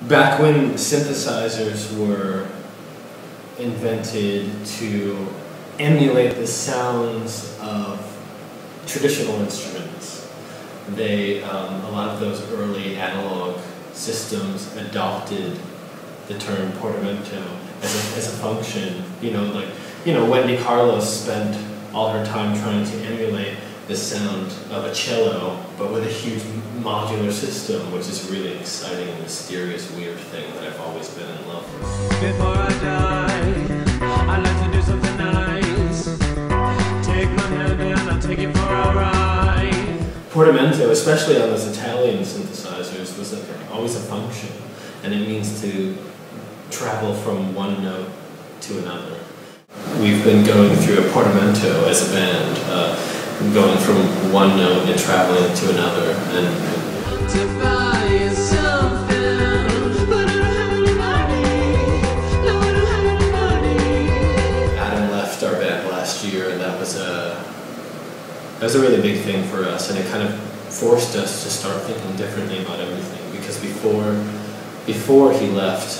Back when synthesizers were invented to emulate the sounds of traditional instruments, a lot of those early analog systems adopted the term portamento as a function. Wendy Carlos spent all her time trying to emulate the sound of a cello, but with a huge modular system, which is a really exciting and mysterious, weird thing that I've always been in love with. Before I die, I'd like to do something nice. Take my hand and I'll take it for a ride. Portamento, especially on those Italian synthesizers, was always a function, and it means to travel from one note to another. We've been going through a portamento as a band, going from one note and traveling to another. And to buy something, but I don't have any money. No, I don't have any money. Adam left our band last year, and that was a really big thing for us, and it kind of forced us to start thinking differently about everything. Because before he left,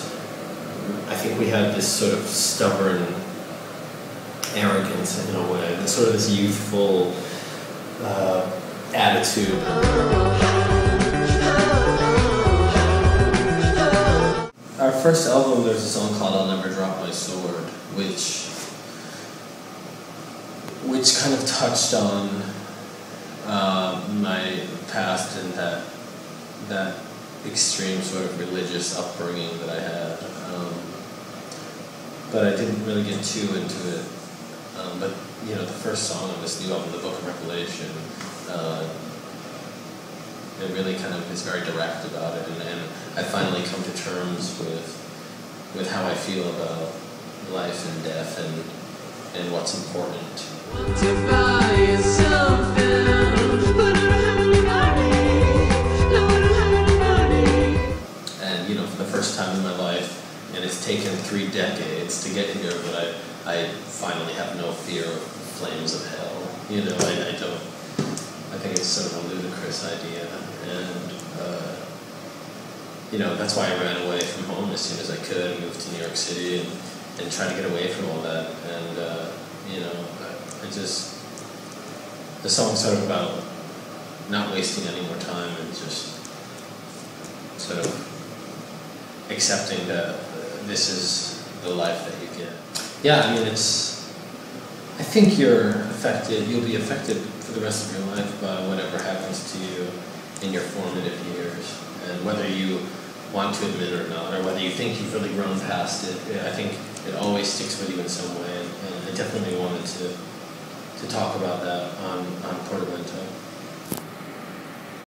I think we had this sort of stubborn arrogance in a way, this youthful attitude. Our first album, there's a song called "I'll Never Drop My Sword," which kind of touched on my past and that extreme sort of religious upbringing that I had. But I didn't really get too into it. But the first song on this new album, The Book of Revelation, it really kind of is very direct about it, and I finally come to terms with how I feel about life and death and what's important. To buy something, but I don't have any money. No, I don't have any money. And for the first time in my life, and it's taken 3 decades to get here, but I finally have no fear of flames of hell. I think it's sort of a ludicrous idea, and that's why I ran away from home as soon as I could, moved to New York City and tried to get away from all that. And the song's sort of about not wasting any more time and just sort of accepting that this is the life that you get. Yeah, I think you'll be affected for the rest of your life by whatever happens to you in your formative years. And whether you want to admit it or not, or whether you think you've really grown past it, I think it always sticks with you in some way. And I definitely wanted to talk about that